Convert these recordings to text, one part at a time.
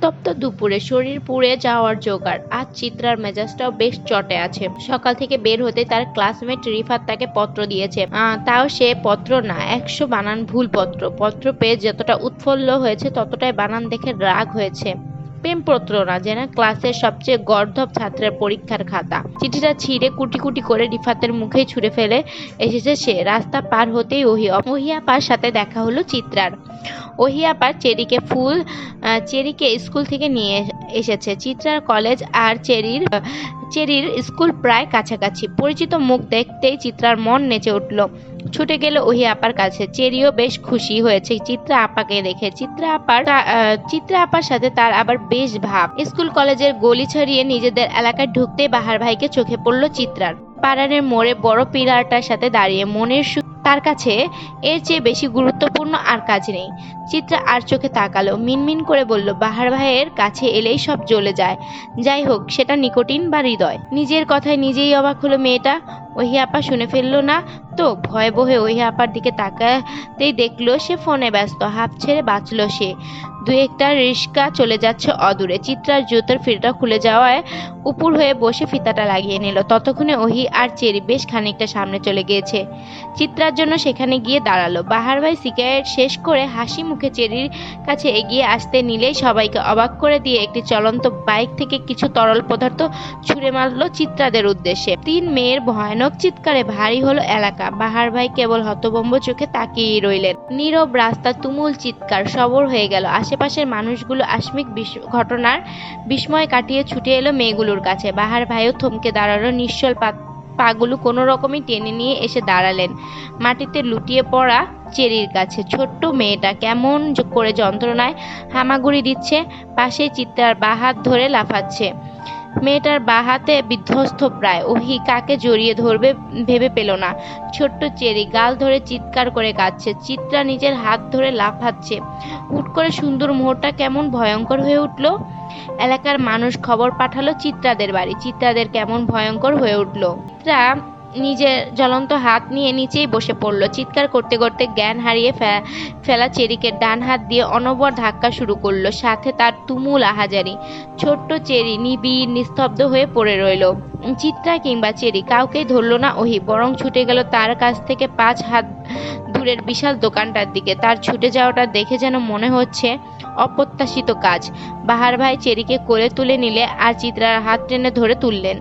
উত্তপ্ত দুপুরে শরীর পুড়ে যাওয়ার জোগাড়। আজ চিত্রার মেজাজটাও বেশ চটে আছে। সকাল থেকে বের হতে তার ক্লাসমেট রিফাত তাকে পত্র দিয়েছে, তাও সে পত্র না, 100 বানান ভুল পত্র। পত্র পেয়ে যতটা উৎফুল্ল হয়েছে ততটাই বানান দেখে রাগ হয়েছে। প্রেমপত্র না, যেন ক্লাসের সবচেয়ে গর্দভ ছাত্রের পরীক্ষার খাতা। চিঠিটা ছিঁড়ে কুটি কুটি করে রিফাতের মুখেই ছুঁড়ে ফেলে এসেছে সে। রাস্তা পার হতেই ওহিয়াপার সাথে দেখা হলো চিত্রার। ওহিয়াপার চেরিকে স্কুল থেকে নিয়ে এসেছে। চিত্রার কলেজ আর চেরির স্কুল প্রায় কাছাকাছি। পরিচিত মুখ দেখতেই চিত্রার মন নেচে উঠল। ছুটে গেল ওহি আপার কাছে। চেরিও বেশ খুশি হয়েছে চিত্রা আপাকে দেখে। চিত্রা আপার সাথে তার আবার বেশ ভাব। স্কুল কলেজের গলি ছাড়িয়ে নিজেদের এলাকায় ঢুকতেই বাহার ভাইকে চোখে পড়ল চিত্রার। পাড়ারের মোড়ে বড় পিলারটার সাথে দাঁড়িয়ে মনের তার কাছে এর চেয়ে বেশি গুরুত্বপূর্ণ আর কাজ নেই। চিত্রা আর চোখে তাকালো, মিনমিন করে বলল, বাহার ভাইয়ের কাছে এলেই সব জ্বলে যায়। যাই হোক, সেটা নিকোটিন বা হৃদয়। নিজের কথায় নিজেই অবাক হলো মেয়েটা। ওহি আপা শুনে ফেললো না তো? ভয়ে বহে ওহি আপার দিকে তাকাতেই দেখলো সে ফোনে ব্যস্ত। হাঁপ ছেড়ে বাঁচল সে। দু একটা রিস্কা চলে যাচ্ছে অদূরে। চিত্রার জুতোর ফিতাটা খুলে যাওয়ায় উপুর হয়ে বসে ফিতাটা লাগিয়ে নিল। ততক্ষণে ওহি আর চেরি বেশ খানিকটা সামনে চলে গিয়েছে। চিত্রার জন্য সেখানে গিয়ে দাঁড়ালো। বাহার ভাই সিগারেট শেষ করে হাসি মুখে চেরির কাছে এগিয়ে আসতে নিলেই সবাইকে অবাক করে দিয়ে একটি চলন্ত বাইক থেকে কিছু তরল পদার্থ ছুঁড়ে মারলো চিত্রাদের উদ্দেশ্যে। 3 মেয়ের ভয়ানক চিৎকারে ভারী হলো এলাকা। বাহার ভাই কেবল হতভম্ব চোখে তাকিয়েই রইলেন। নীরব রাস্তা, তুমুল চিৎকার, সবর হয়ে গেল। আশেপাশের মানুষগুলো আকস্মিক ঘটনার বিস্ময় কাটিয়ে ছুটে এলো মেয়েগুলোর কাছে। বাহার ভাইও থমকে দাঁড়ালো। নিশ্চল পাগুলো কোনো রকমই টেনে নিয়ে এসে দাঁড়ালেন মাটিতে লুটিয়ে পড়া চেরির কাছে। ছোট্ট মেয়েটা কেমন করে যন্ত্রণায় হামাগুড়ি দিচ্ছে। পাশে চিত্রার বাঁ হাত ধরে লাফাচ্ছে। মেয়েটার বাঁ হাতে বিধ্বস্ত প্রায়। ওহি কাকে জড়িয়ে ধরবে ভেবে পেল না। ছোট্ট চেরি গাল ধরে চিৎকার করে কাঁদছে। চিত্রা নিজের হাত ধরে লাফাচ্ছে। হুট করে সুন্দর মোহরটা কেমন ভয়ঙ্কর হয়ে উঠল। এলাকার মানুষ খবর পাঠালো চিত্রাদের বাড়ি। চিত্রাদের কেমন ভয়ঙ্কর হয়ে উঠল। চিত্রা নিজের জ্বলন্ত হাত নিয়ে নিচেই বসে পড়ল। চিৎকার করতে করতে জ্ঞান হারিয়ে ফেলা চেরিকে ডান হাত দিয়ে অনবর ধাক্কা শুরু করলো। সাথে তার তুমুল আহাজারি। ছোট্ট চেরি নিবিড় নিস্তব্ধ হয়ে পড়ে রইল। চিত্রা কিংবা চেরি কাউকেই ধরল না ওহি, বরং ছুটে গেল তার কাছ থেকে 5 হাত দূরের বিশাল দোকানটার দিকে। তার ছুটে যাওয়াটা দেখে যেন মনে হচ্ছে অপ্রত্যাশিত কাজ। বাহার ভাই চেরিকে কোলে তুলে নিলে আর চিত্রার হাত টেনে ধরে তুললেন।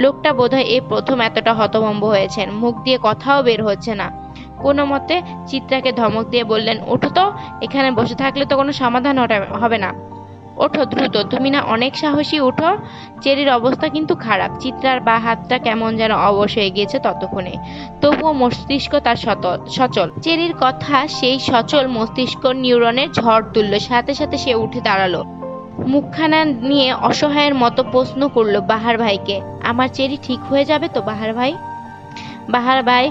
লোকটা বোধহয় এই প্রথম এতটা হতভম্ব হয়েছেন। মুখ দিয়ে কথাও বের হচ্ছে না। কোনো মতে চিত্রাকে ধমক দিয়ে বললেন, ওঠো তো, এখানে বসে থাকলে তো কোনো সমাধান হবে না। ওঠো দ্রুত, তুমি না অনেক সাহসী, ওঠো। চেরির অবস্থা কিন্তু খারাপ। চিত্রার বা হাতটা কেমন যেন অবশ হয়ে গিয়েছে ততক্ষণে। তবুও মস্তিষ্ক তার সচল। চেরির কথা সেই সচল মস্তিষ্ক নিউরনের ঝড় তুলল। সাথে সাথে সে উঠে দাঁড়ালো। মুখখানা নিয়ে অসহায়ের মতো প্রশ্ন করলো বাহার ভাইকে, আমার চেরি ঠিক হয়ে যাবে তো বাহার ভাই? বাহার ভাই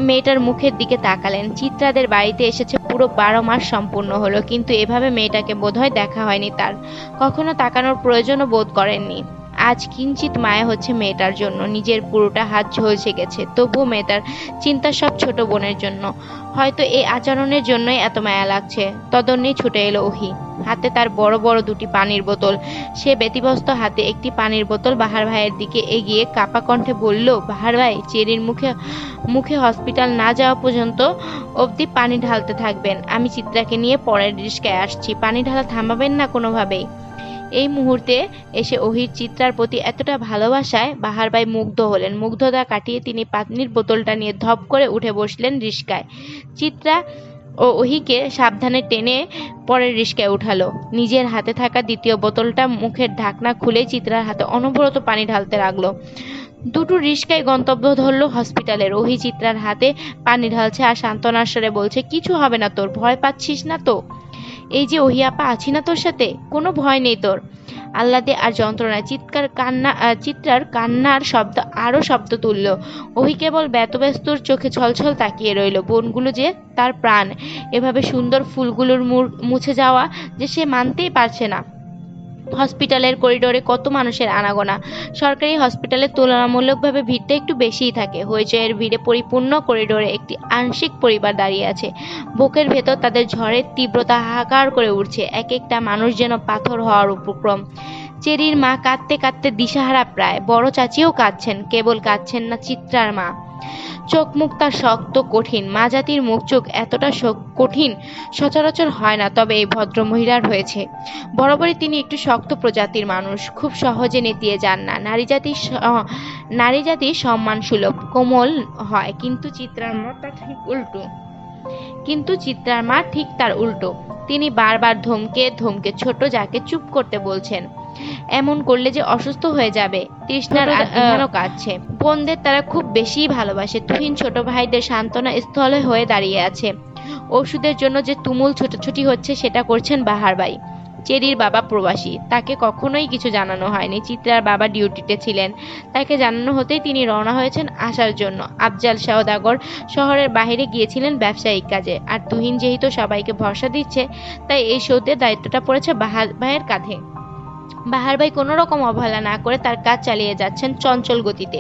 মেয়েটার মুখের দিকে তাকালেন। চিত্রাদের বাড়িতে এসেছে পুরো 12 মাস সম্পূর্ণ হলো, কিন্তু এভাবে মেয়েটাকে বোধহয় দেখা হয়নি তার। কখনো তাকানোর প্রয়োজনও বোধ করেননি। আজ কিঞ্চিত মায়া হচ্ছে মেয়েটার জন্য। নিজের পুরোটা হাত ঝলসে গেছে। তবুও মেয়েটার চিন্তা সব ছোট বোনের জন্য। হয়তো এই আচরণের জন্যই এত মায়া লাগছে। তদন্যেই ছুটে এলো ওহি। হাতে তার বড় বড় 2টি পানির বোতল। সে ব্যতিব্যস্ত হাতে একটি পানির বোতল বাহার ভাইয়ের দিকে এগিয়ে কাপা কণ্ঠে বলল, বাহার ভাই, চেরির মুখে হসপিটাল না যাওয়া পর্যন্ত অবধি পানি ঢালতে থাকবেন। আমি চিত্রাকে নিয়ে পরের রিস্কায় আসছি। পানি ঢালা থামাবেন না কোনোভাবেই। এই মুহূর্তে এসে ওহির চিত্রার প্রতি এতটা ভালোবাসায় বাহার ভাই মুগ্ধ হলেন। মুগ্ধতা কাটিয়ে তিনি পানির বোতলটা নিয়ে ধপ করে উঠে বসলেন রিস্কায়। চিত্রা ও ওহিকে সাবধানে টেনে পরের রিস্কায় উঠালো। নিজের হাতে থাকা দ্বিতীয় বোতলটা মুখের ঢাকনা খুলে চিত্রার হাতে অনবরত পানি ঢালতে লাগলো। দুটো রিস্কায় গন্তব্য ধরলো হসপিটালের। ওহি চিত্রার হাতে পানি ঢালছে আর সান্ত্বনার স্বরে বলছে, কিছু হবে না তোর, ভয় পাচ্ছিস না তো? এই যে ওহি আপা আছি না তোর সাথে, কোনো ভয় নেই তোর। আহ্লাদে আর যন্ত্রণায় চিত্রার কান্নার শব্দ আরো শব্দ তুলল। ওহি কেবল ব্যতব্যস্তর চোখে ছলছল তাকিয়ে রইল। বোনগুলো যে তার প্রাণ, এভাবে সুন্দর ফুলগুলোর মুছে যাওয়া যে সে মানতেই পারছে না। হসপিটালের করিডোরে কত মানুষের আনাগোনা। সরকারি হসপিটালে তুলনামূলকভাবে ভিড়টা একটু বেশিই থাকে। হইচইয়ের ভিড়ে পরিপূর্ণ করিডোরে একটি আংশিক পরিবার দাঁড়িয়ে আছে। বুকের ভেতর তাদের ঝড়ের তীব্রতা হাহাকার করে উঠছে। এক একটা মানুষ যেন পাথর হওয়ার উপক্রম। চেরির মা কাঁদতে কাঁদতে দিশাহারা প্রায়। বড় চাচিও কাঁদছেন, কেবল কাঁদছেন না চিত্রার মা। চোখ মুখ তার শক্ত কঠিন। মা জাতির মুখ চোখ এতটা কঠিন সচরাচর হয় না, তবে এই ভদ্রমহিলার হয়েছে। বরাবরই তিনি একটু শক্ত প্রজাতির মানুষ, খুব সহজে নেতিয়ে যান না। নারী জাতির সম্মান সুলভ, কোমল হয়, কিন্তু চিত্রার মা ঠিক তার উল্টো। তিনি বারবার ধমকে ধমকে ছোট যাকে চুপ করতে বলছেন। এমন করলে যে অসুস্থ হয়ে যাবে। তৃষ্ণার আরো কাঁদছে। বোনদের তারা খুব বেশি ভালোবাসে। তুহিন ছোট ভাইদের সান্ত্বনা স্থলে হয়ে দাঁড়িয়ে আছে। ওষুধের জন্য যে তুমুল ছোটাছুটি হচ্ছে সেটা করছেন বাহার ভাই। চেরির বাবা প্রবাসী, তাকে কখনোই কিছু জানানো হয়নি। চিত্রার বাবা ডিউটিতে ছিলেন, তাকে জানানো হতেই তিনি রওনা হয়েছেন আসার জন্য। আফজাল সওদাগর শহরের বাইরে গিয়েছিলেন ব্যবসায়িক কাজে। আর তুহিন যেহেতু সবাইকে ভরসা দিচ্ছে, তাই এই সৌদের দায়িত্বটা পড়েছে বাহার ভাইয়ের কাঁধে। বাহার ভাই কোনো রকম অবহেলা না করে তার কাজ চালিয়ে যাচ্ছেন চঞ্চল গতিতে।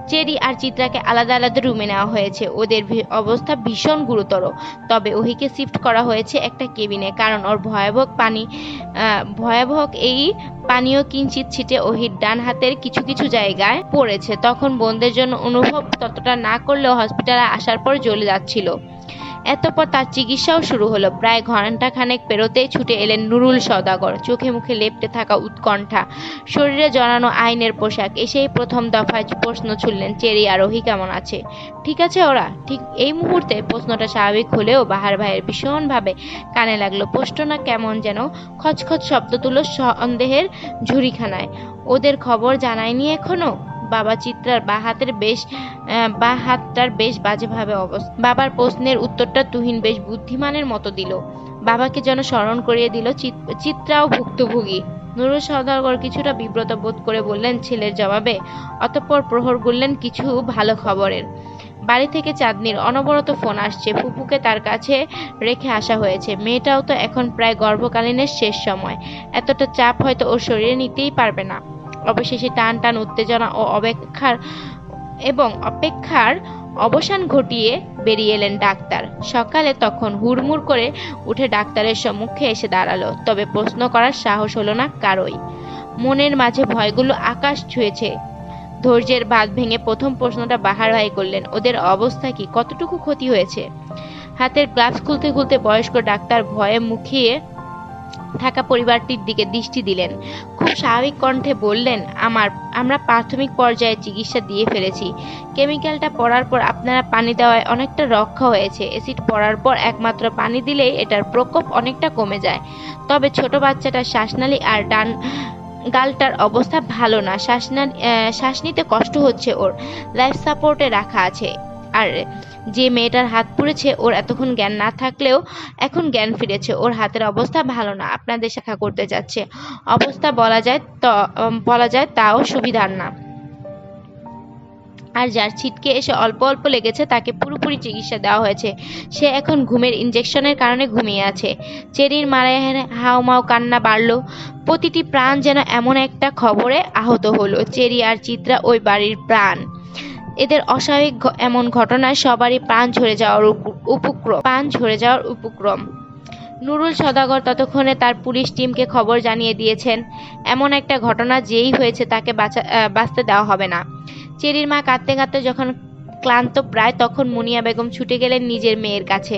চেরি আর চিত্রাকে আলাদা আলাদা রুমে নেওয়া হয়েছে। ওদের অবস্থা ভীষণ গুরুতর। তবে ওহিকে শিফট করা হয়েছে একটা কেবিনে, কারণ ওর ভয়াবহ এই পানীয় কিঞ্চিত ছিটে ওহির ডান হাতের কিছু কিছু জায়গায় পড়েছে। তখন বোনদের জন্য অনুভব ততটা না করলেও হসপিটালে আসার পর জ্বলে যাচ্ছিল। এতপর তার চিকিৎসাও শুরু হলো। প্রায় ঘণ্টাখানেক পেরোতেই ছুটে এলেন নুরুল সওদাগর। চোখে মুখে লেপ্টে থাকা উৎকণ্ঠা, শরীরে জড়ানো আইনের পোশাক। এসেই প্রথম দফায় প্রশ্ন ছুড়লেন, চেরি আর ওহি কেমন আছে? ঠিক আছে ওরা? ঠিক এই মুহূর্তে প্রশ্নটা স্বাভাবিক হলেও বাহার ভাইয়ের ভীষণভাবে কানে লাগলো। প্রশ্নটা কেমন যেন খচখচ শব্দ তুলো সন্দেহের ঝুড়িখানায়। ওদের খবর জানায়নি এখনো? বাবা চিত্রার বা হাতটার বেশ বাজেভাবে অবস্থা। বাবার প্রশ্নের উত্তরটা তুহিন বেশ বুদ্ধিমানের মতো দিল। বাবাকে যেন স্মরণ করিয়ে দিল চিত্রাও ভুক্তভোগী। নুরুল সওদাগর কিছুটা বিব্রত বোধ করে বললেন ছেলের জবাবে। অতঃপর প্রহর গুনলেন কিছু ভালো খবরের। বাড়ি থেকে চাঁদনির অনবরত ফোন আসছে। ফুপুকে তার কাছে রেখে আসা হয়েছে। মেয়েটাও তো এখন প্রায় গর্ভকালীনের শেষ সময়। এতটা চাপ হয়তো ওর শরীরে নিতেই পারবে না। অবশেষে টান টান উত্তেজনা ও অপেক্ষার অবসান ঘটিয়ে বেরিয়ে এলেন ডাক্তার। সকালে তখন হুড়মুড় করে উঠে ডাক্তারের সম্মুখে এসে দাঁড়ালো। তবে প্রশ্ন করার সাহস হলো না কারোই। মনের মাঝে ভয়গুলো আকাশ ছুঁয়েছে। ধৈর্যের বাঁধ ভেঙে প্রথম প্রশ্নটা বাহার ভাই করলেন, ওদের অবস্থা কি? কতটুকু ক্ষতি হয়েছে? হাতের গ্লাভস খুলতে খুলতে বয়স্ক ডাক্তার ভয়ে মুখিয়ে থাকা পরিবারটির দিকে দৃষ্টি দিলেন। খুব স্বাভাবিক কণ্ঠে বললেন, আমরা প্রাথমিক পর্যায়ে চিকিৎসা দিয়ে ফেলেছি। কেমিক্যালটা পড়ার পর আপনারা পানি দেওয়ায় অনেকটা রক্ষা হয়েছে। অ্যাসিড পড়ার পর একমাত্র পানি দিলেই এটার প্রকোপ অনেকটা কমে যায়। তবে ছোট বাচ্চাটার শ্বাসনালী আর ডান গালটার অবস্থা ভালো না। শ্বাস নিতে কষ্ট হচ্ছে ওর। লাইফ সাপোর্টে রাখা আছে। আর যে মেয়েটার হাত পুড়েছে ওর এতক্ষণ জ্ঞান না থাকলেও এখন জ্ঞান ফিরেছে। ওর হাতের অবস্থা ভালো না, আপনাদের দেখা করতে যাচ্ছে। অবস্থা বলা যায় তাও সুবিধার না। আর যার ছিটকে এসে অল্প অল্প লেগেছে তাকে পুরোপুরি চিকিৎসা দেওয়া হয়েছে। সে এখন ঘুমের ইনজেকশনের কারণে ঘুমিয়ে আছে। চেরির মারায় হাউমাউ কান্না বাড়ল। প্রতিটি প্রাণ যেন এমন একটা খবরে আহত হলো। চেরি আর চিত্রা ওই বাড়ির প্রাণ। এদের অস্বাভাবিক এমন ঘটনায় সবারই প্রাণ ঝরে যাওয়ার উপক্রম। নুরুল সওদাগর ততক্ষণে তার পুলিশ টিমকে খবর জানিয়ে দিয়েছেন, এমন একটা ঘটনা যেই হয়েছে তাকে বাঁচতে দেওয়া হবে না। চেরির মা কাঁদতে কাঁদতে যখন ক্লান্ত প্রায়, তখন মুনিয়া বেগম ছুটে গেলেন নিজের মেয়ের কাছে।